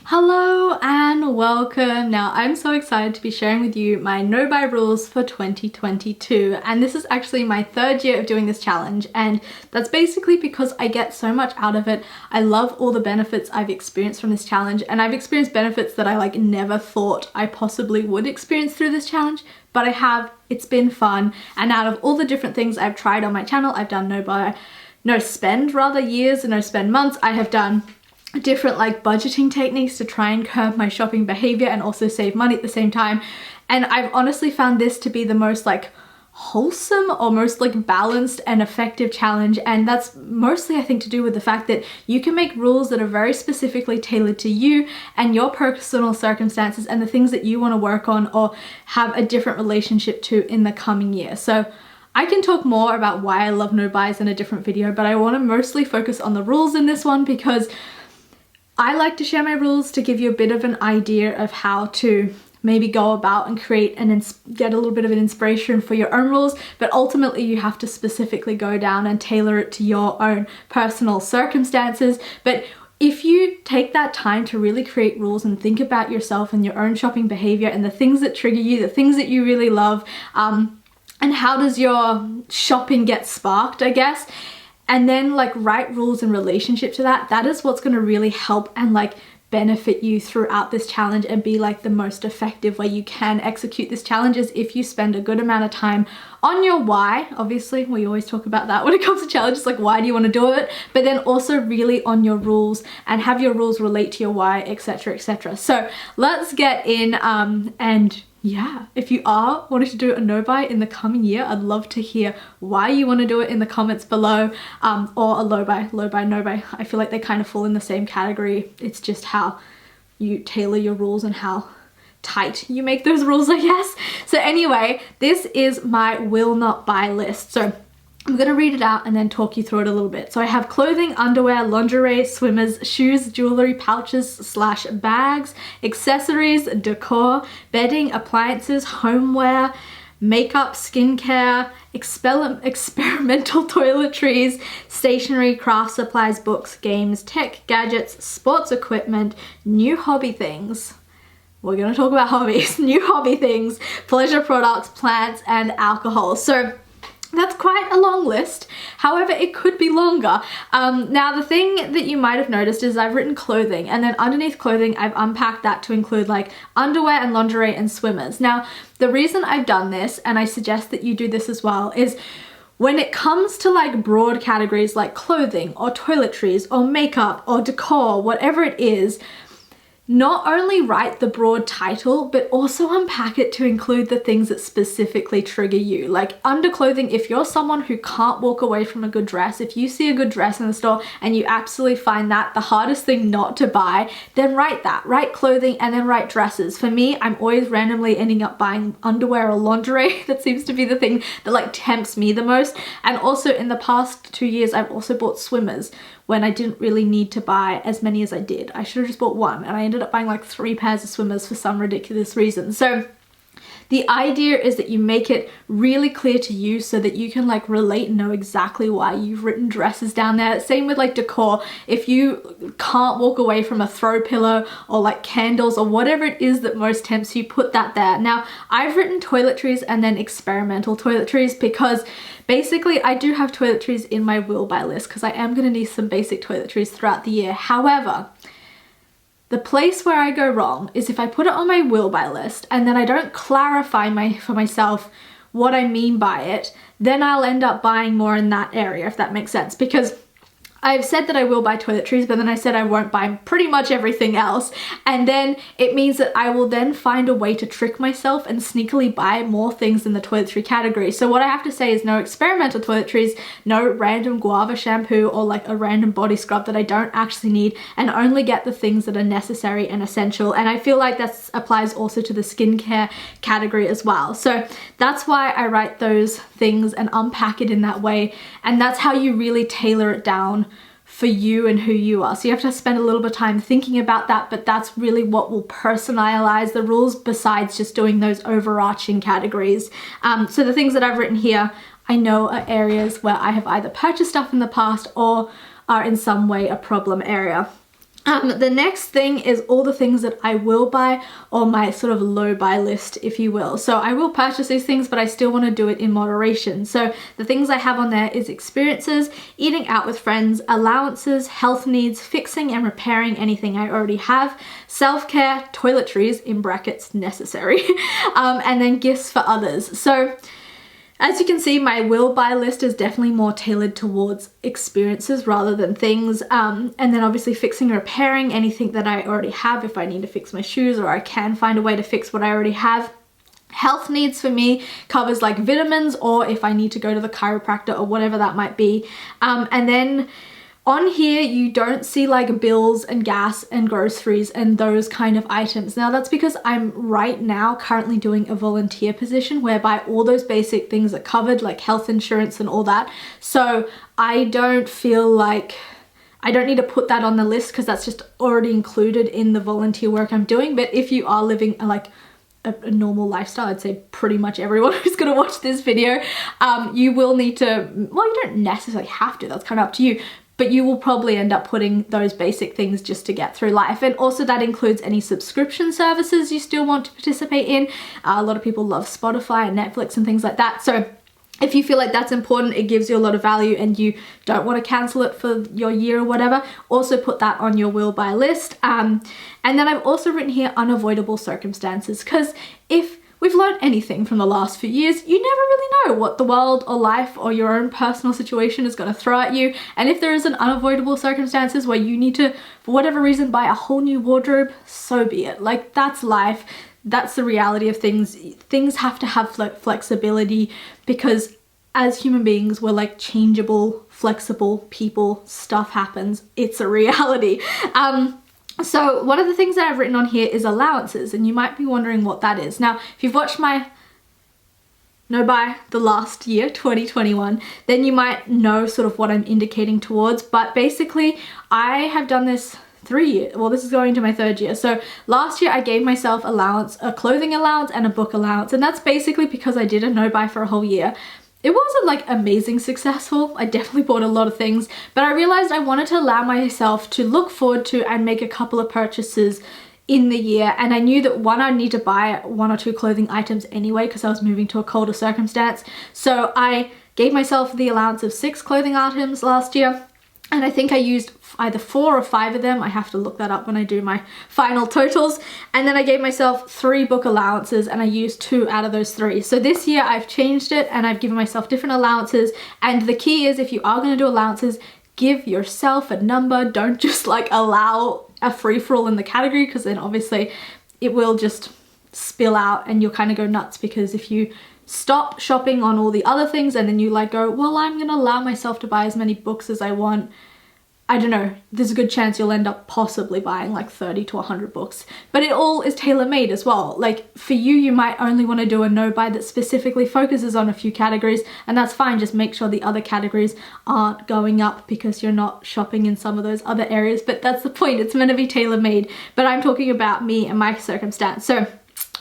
Hello and welcome. Now I'm so excited to be sharing with you my no buy rules for 2022, and this is actually my third year of doing this challenge, and that's basically because I get so much out of it. I love all the benefits I've experienced from this challenge, and I've experienced benefits that I never thought I possibly would experience through this challenge, but I have. It's been fun, and out of all the different things I've tried on my channel, I've done no spend years and no spend months. I have done different budgeting techniques to try and curb my shopping behavior and also save money at the same time, and I've honestly found this to be the most wholesome or most balanced and effective challenge. And that's mostly, I think, to do with the fact that you can make rules that are very specifically tailored to you and your personal circumstances and the things that you want to work on or have a different relationship to in the coming year. So I can talk more about why I love no buys in a different video, but I want to mostly focus on the rules in this one because I like to share my rules to give you a bit of an idea of how to maybe go about and create and get a little bit of an inspiration for your own rules, but ultimately you have to specifically go down and tailor it to your own personal circumstances. But if you take that time to really create rules and think about yourself and your own shopping behavior and the things that trigger you, the things that you really love, and how does your shopping get sparked, I guess, and then write rules in relationship to that, that is what's going to really help and benefit you throughout this challenge and be the most effective way you can execute this challenge is if you spend a good amount of time on your why. Obviously, we always talk about that when it comes to challenges, why do you want to do it, but then also really on your rules and have your rules relate to your why, etc, etc. So let's get in, and yeah, if you are wanting to do a no buy in the coming year, I'd love to hear why you want to do it in the comments below, or a low buy, no buy. I feel like they kind of fall in the same category. It's just how you tailor your rules and how tight you make those rules, I guess. So anyway, this is my will not buy list. So I'm going to read it out and then talk you through it a little bit. So I have clothing, underwear, lingerie, swimmers, shoes, jewelry, pouches / bags, accessories, decor, bedding, appliances, homeware, makeup, skincare, experimental toiletries, stationery, craft supplies, books, games, tech, gadgets, sports equipment, new hobby things. We're going to talk about hobbies, new hobby things, pleasure products, plants, and alcohol. So that's quite a long list. However, it could be longer. Now, the thing that you might have noticed is I've written clothing, and then underneath clothing, I've unpacked that to include underwear and lingerie and swimmers. Now, the reason I've done this, and I suggest that you do this as well, is when it comes to broad categories like clothing or toiletries or makeup or decor, whatever it is, not only write the broad title, but also unpack it to include the things that specifically trigger you. Under clothing, if you're someone who can't walk away from a good dress, if you see a good dress in the store and you absolutely find that the hardest thing not to buy, then write that. Write clothing and then write dresses. For me, I'm always randomly ending up buying underwear or lingerie. That seems to be the thing that tempts me the most. And also in the past 2 years, I've also bought swimmers when I didn't really need to buy as many as I did. I should have just bought one, and I ended up buying 3 pairs of swimmers for some ridiculous reason. So the idea is that you make it really clear to you so that you can relate and know exactly why you've written dresses down there. Same with decor. If you can't walk away from a throw pillow or candles or whatever it is that most tempts you, put that there. Now, I've written toiletries and then experimental toiletries because basically I do have toiletries in my will buy list because I am going to need some basic toiletries throughout the year. However, the place where I go wrong is if I put it on my will buy list and then I don't clarify for myself what I mean by it, then I'll end up buying more in that area, if that makes sense. Because I've said that I will buy toiletries, but then I said I won't buy pretty much everything else. And then it means that I will then find a way to trick myself and sneakily buy more things in the toiletry category. So what I have to say is no experimental toiletries, no random guava shampoo or a random body scrub that I don't actually need, and only get the things that are necessary and essential. And I feel like that applies also to the skincare category as well. So that's why I write those things and unpack it in that way. And that's how you really tailor it down for you and who you are. So you have to spend a little bit of time thinking about that, but that's really what will personalize the rules besides just doing those overarching categories. So the things that I've written here, I know are areas where I have either purchased stuff in the past or are in some way a problem area. The next thing is all the things that I will buy, or my sort of low buy list, if you will. So I will purchase these things, but I still want to do it in moderation. So the things I have on there is experiences, eating out with friends, allowances, health needs, fixing and repairing anything I already have, self-care, toiletries, in brackets necessary, and then gifts for others. So as you can see, my will buy list is definitely more tailored towards experiences rather than things. And then obviously fixing and repairing anything that I already have if I need to fix my shoes, or I can find a way to fix what I already have. Health needs for me covers like vitamins, or if I need to go to the chiropractor or whatever that might be. And then on here, you don't see like bills and gas and groceries and those kind of items. Now that's because I'm right now currently doing a volunteer position whereby all those basic things are covered, like health insurance and all that. So I don't feel like I don't need to put that on the list because that's just already included in the volunteer work I'm doing. But if you are living like a normal lifestyle, I'd say pretty much everyone who's going to watch this video, you will need to, well, you don't necessarily have to, that's kind of up to you, but you will probably end up putting those basic things just to get through life. And also that includes any subscription services you still want to participate in. A lot of people love Spotify and Netflix and things like that. So if you feel like that's important, it gives you a lot of value and you don't want to cancel it for your year or whatever, also put that on your will buy list. And then I've also written here unavoidable circumstances, because if we've learned anything from the last few years, you never really know what the world or life or your own personal situation is going to throw at you. And if there is an unavoidable circumstances where you need to, for whatever reason, buy a whole new wardrobe, so be it. Like, that's life. That's the reality of things. Things have to have flexibility, because as human beings, we're like changeable, flexible people. Stuff happens. It's a reality. So one of the things that I've written on here is allowances, and you might be wondering what that is. Now, if you've watched my no buy the last year, 2021, then you might know sort of what I'm indicating towards. But basically, I have done this 3 years. Well, this is going to my 3rd year. So last year I gave myself allowance, a clothing allowance and a book allowance, and that's basically because I did a no buy for a whole year. It wasn't like amazing successful. I definitely bought a lot of things, but I realized I wanted to allow myself to look forward to and make a couple of purchases in the year. And I knew that one, I'd need to buy 1 or 2 clothing items anyway because I was moving to a colder circumstance. So I gave myself the allowance of 6 clothing items last year. And I think I used either 4 or 5 of them. I have to look that up when I do my final totals. And then I gave myself 3 book allowances and I used 2 out of those 3. So this year I've changed it and I've given myself different allowances. And the key is, if you are going to do allowances, give yourself a number. Don't just like allow a free-for-all in the category, because then obviously it will just spill out and you'll kind of go nuts. Because if you stop shopping on all the other things and then you like go, well, I'm gonna allow myself to buy as many books as I want, I don't know, there's a good chance you'll end up possibly buying like 30 to 100 books. But it all is tailor-made as well. Like for you, you might only want to do a no buy that specifically focuses on a few categories, and that's fine. Just make sure the other categories aren't going up because you're not shopping in some of those other areas. But that's the point, it's meant to be tailor-made. But I'm talking about me and my circumstance. So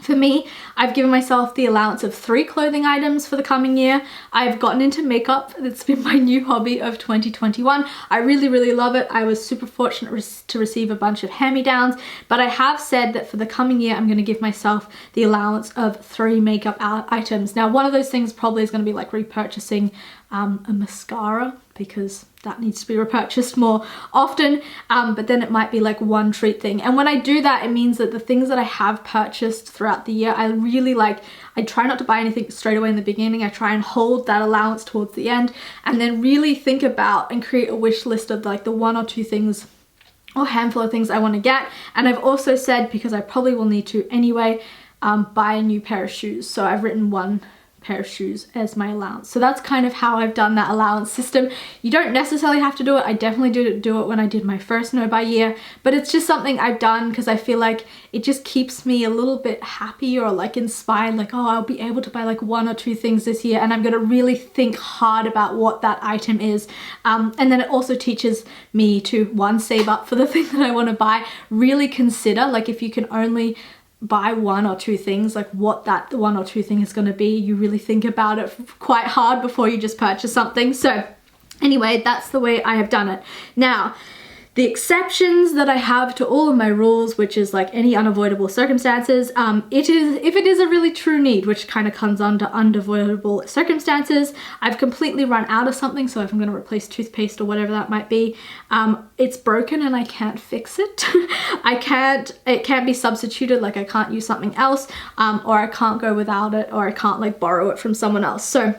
for me, I've given myself the allowance of 3 clothing items for the coming year. I've gotten into makeup. It's been my new hobby of 2021. I really, really love it. I was super fortunate to receive a bunch of hand-me-downs, but I have said that for the coming year, I'm going to give myself the allowance of 3 makeup items. Now, one of those things probably is going to be like repurchasing a mascara, because that needs to be repurchased more often, but then it might be like one treat thing. And when I do that, it means that the things that I have purchased throughout the year, I really like, I try not to buy anything straight away in the beginning. I try and hold that allowance towards the end, and then really think about and create a wish list of like the 1 or 2 things or handful of things I want to get. And I've also said, because I probably will need to anyway, buy a new pair of shoes. So I've written 1 pair of shoes as my allowance. So that's kind of how I've done that allowance system. You don't necessarily have to do it. I definitely didn't do it when I did my first no buy year, but it's just something I've done because I feel like it just keeps me a little bit happy or like inspired, like, oh, I'll be able to buy like 1 or 2 things this year, and I'm going to really think hard about what that item is. And then it also teaches me to, 1, save up for the thing that I want to buy, really consider, like, if you can only buy 1 or 2 things, like what that 1 or 2 thing is going to be. You really think about it quite hard before you just purchase something. So anyway, that's the way I have done it. Now, the exceptions that I have to all of my rules, which is like any unavoidable circumstances, if it is a really true need, which kind of comes under unavoidable circumstances, I've completely run out of something. So if I'm going to replace toothpaste or whatever that might be, it's broken and I can't fix it. It can't be substituted, like I can't use something else, or I can't go without it, or I can't like borrow it from someone else. So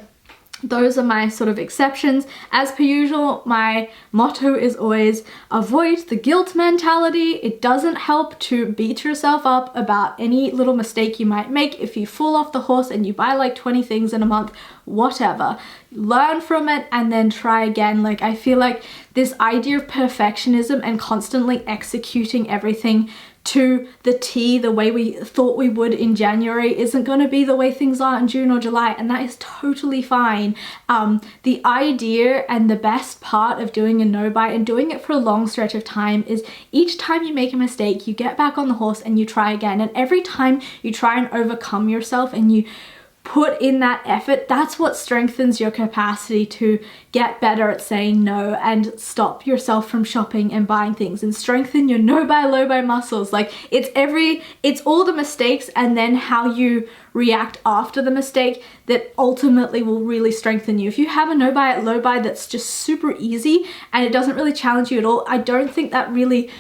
those are my sort of exceptions. As per usual, my motto is always avoid the guilt mentality. It doesn't help to beat yourself up about any little mistake you might make. If you fall off the horse and you buy like 20 things in a month, whatever, learn from it and then try again. Like, I feel like this idea of perfectionism and constantly executing everything to the T, the way we thought we would in January, isn't going to be the way things are in June or July, and that is totally fine. The idea and the best part of doing a no-buy and doing it for a long stretch of time is each time you make a mistake, you get back on the horse and you try again. And every time you try and overcome yourself and you put in that effort, that's what strengthens your capacity to get better at saying no and stop yourself from shopping and buying things and strengthen your no buy, low buy muscles. Like, it's all the mistakes and then how you react after the mistake that ultimately will really strengthen you. If you have a no buy at low buy that's just super easy and it doesn't really challenge you at all, I don't think that really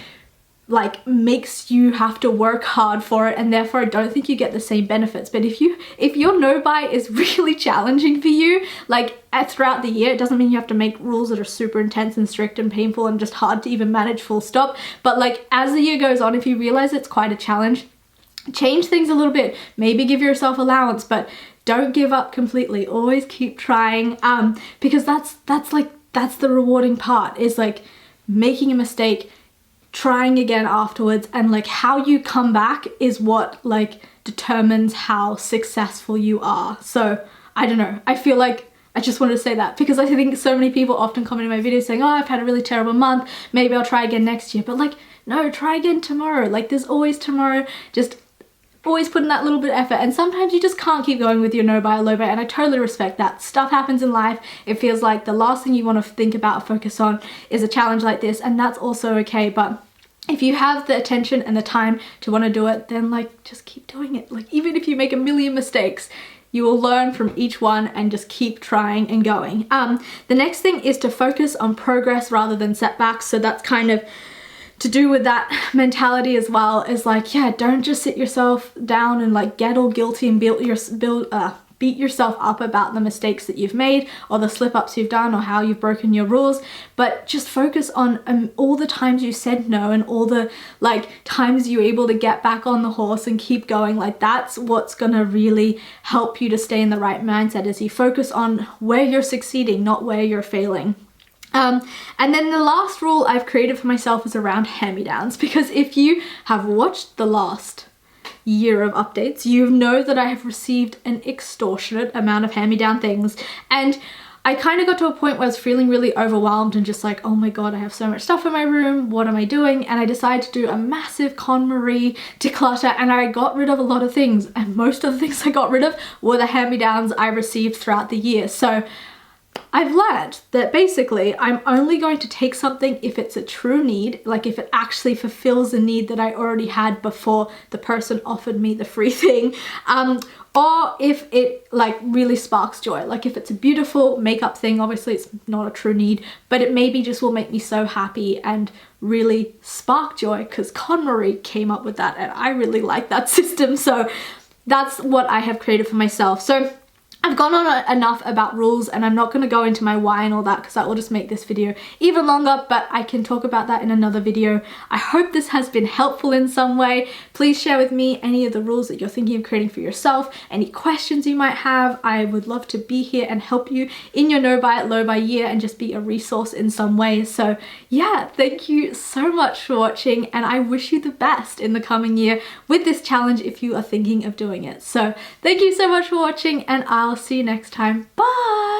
like makes you have to work hard for it, and therefore I don't think you get the same benefits. But if your no buy is really challenging for you, like throughout the year, it doesn't mean you have to make rules that are super intense and strict and painful and just hard to even manage, full stop. But like as the year goes on, if you realize it's quite a challenge, change things a little bit, maybe give yourself allowance, but don't give up completely. Always keep trying, because that's the rewarding part, is like making a mistake, trying again afterwards, and like how you come back is what like determines how successful you are. So I don't know, I feel like I just wanted to say that because I think so many people often comment in my videos saying, oh, I've had a really terrible month, maybe I'll try again next year. But like, no, try again tomorrow. Like, there's always tomorrow. Just always put in that little bit of effort, and sometimes you just can't keep going with your no buy or low buy, and I totally respect that. Stuff happens in life. It feels like the last thing you want to think about or focus on is a challenge like this, and that's also okay. But if you have the attention and the time to want to do it, then like just keep doing it. Like, even if you make a million mistakes, you will learn from each one and just keep trying and going. The next thing is to focus on progress rather than setbacks. So that's kind of to do with that mentality as well, is like, yeah, don't just sit yourself down and like get all guilty and beat yourself up about the mistakes that you've made or the slip-ups you've done or how you've broken your rules, but just focus on all the times you said no and all the like times you're able to get back on the horse and keep going. Like, that's what's gonna really help you to stay in the right mindset, as you focus on where you're succeeding, not where you're failing. And then the last rule I've created for myself is around hand-me-downs, because if you have watched the last year of updates, you know that I have received an extortionate amount of hand-me-down things, and I kind of got to a point where I was feeling really overwhelmed and just like, oh my god, I have so much stuff in my room, what am I doing? And I decided to do a massive KonMari declutter, and I got rid of a lot of things, and most of the things I got rid of were the hand-me-downs I received throughout the year. So I've learned that basically I'm only going to take something if it's a true need, like if it actually fulfills a need that I already had before the person offered me the free thing, or if it like really sparks joy. Like if it's a beautiful makeup thing, obviously it's not a true need, but it maybe just will make me so happy and really spark joy, because KonMari came up with that and I really like that system. So that's what I have created for myself. So I've gone on enough about rules, and I'm not going to go into my why and all that because that will just make this video even longer, but I can talk about that in another video. I hope this has been helpful in some way. Please share with me any of the rules that you're thinking of creating for yourself, any questions you might have. I would love to be here and help you in your no buy, low buy year and just be a resource in some way. So yeah, thank you so much for watching, and I wish you the best in the coming year with this challenge if you are thinking of doing it. So thank you so much for watching, and I'll see you next time. Bye!